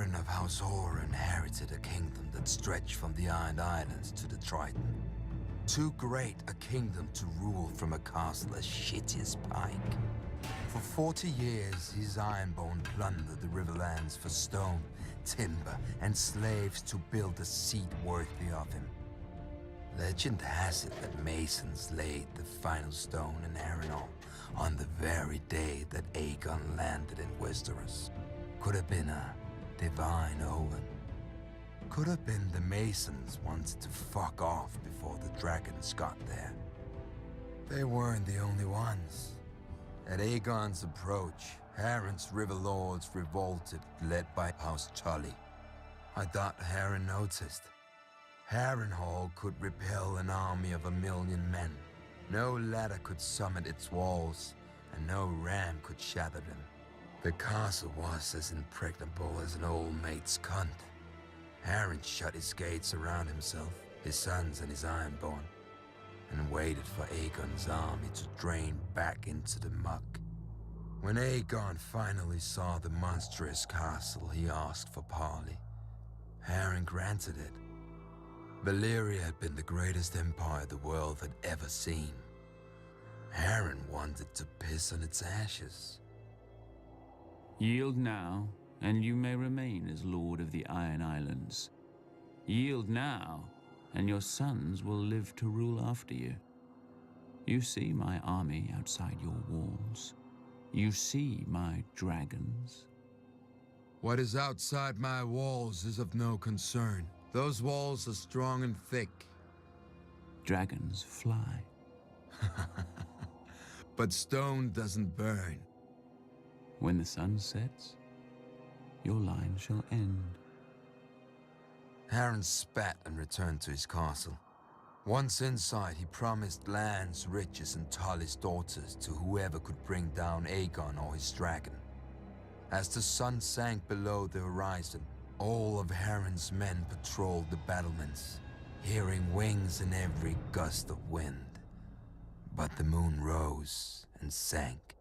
Hieron of House Hierro inherited a kingdom that stretched from the Iron Islands to the Triton. Too great a kingdom to rule from a castle as shitty as Pike. For 40 years, his Ironborn plundered the Riverlands for stone, timber, and slaves to build a seat worthy of him. Legend has it that masons laid the final stone in Harrenhal on the very day that Aegon landed in Westeros. Could have been a divine omen. Could have been the masons wanted to fuck off before the dragons got there. They weren't the only ones. At Aegon's approach, Harren's river lords revolted, led by House Tully. I thought Harren noticed. Harrenhal could repel an army of 1,000,000 men. No ladder could summit its walls, and no ram could shatter them. The castle was as impregnable as an old mate's cunt. Harren shut his gates around himself, his sons and his Ironborn, and waited for Aegon's army to drain back into the muck. When Aegon finally saw the monstrous castle, he asked for parley. Harren granted it. Valyria had been the greatest empire the world had ever seen. Harren wanted to piss on its ashes. Yield now, and you may remain as Lord of the Iron Islands. Yield now, and your sons will live to rule after you. You see my army outside your walls. You see my dragons. What is outside my walls is of no concern. Those walls are strong and thick. Dragons fly. But stone doesn't burn. When the sun sets, your line shall end. Harren spat and returned to his castle. Once inside, he promised lands, riches, and Tully's daughters to whoever could bring down Aegon or his dragon. As the sun sank below the horizon, all of Harren's men patrolled the battlements, hearing wings in every gust of wind. But the moon rose and sank,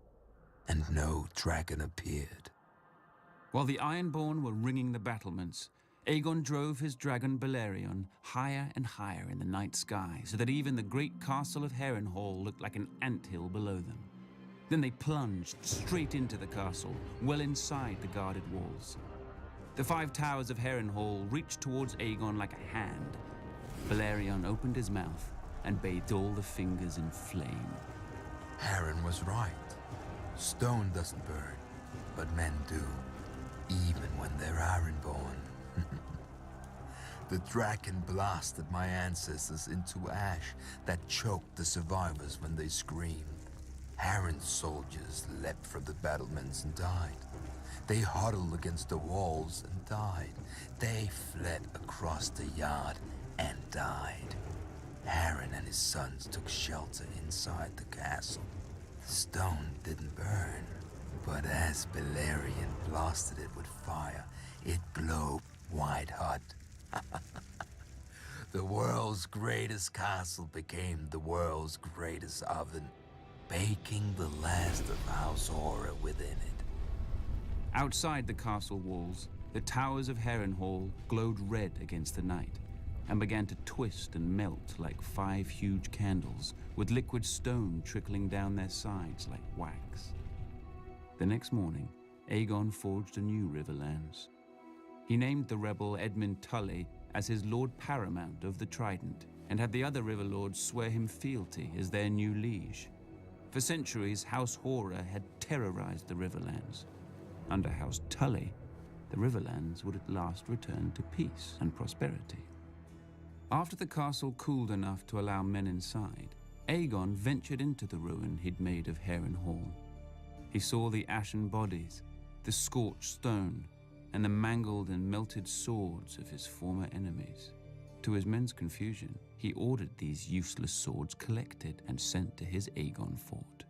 and no dragon appeared. While the Ironborn were ringing the battlements, Aegon drove his dragon Balerion higher and higher in the night sky, so that even the great castle of Harrenhal looked like an anthill below them. Then they plunged straight into the castle, well inside the guarded walls. The 5 towers of Harrenhal reached towards Aegon like a hand. Balerion opened his mouth and bathed all the fingers in flame. Harren was right. Stone doesn't burn, but men do, even when they're Ironborn. The dragon blasted my ancestors into ash that choked the survivors when they screamed. Harren's soldiers leapt from the battlements and died. They huddled against the walls and died. They fled across the yard and died. Harren and his sons took shelter inside the castle. The stone didn't burn, but as Balerion blasted it with fire, it glowed white hot. The world's greatest castle became the world's greatest oven, baking the last of House Hierro within it. Outside the castle walls, the towers of Harrenhal glowed red against the night and began to twist and melt like 5 huge candles, with liquid stone trickling down their sides like wax. The next morning, Aegon forged a new Riverlands. He named the rebel Edmund Tully as his Lord Paramount of the Trident and had the other river lords swear him fealty as their new liege. For centuries, House Hierro had terrorized the Riverlands. Under House Tully, the Riverlands would at last return to peace and prosperity. After the castle cooled enough to allow men inside, Aegon ventured into the ruin he'd made of Harrenhal. He saw the ashen bodies, the scorched stone, and the mangled and melted swords of his former enemies. To his men's confusion, he ordered these useless swords collected and sent to his Aegon fort.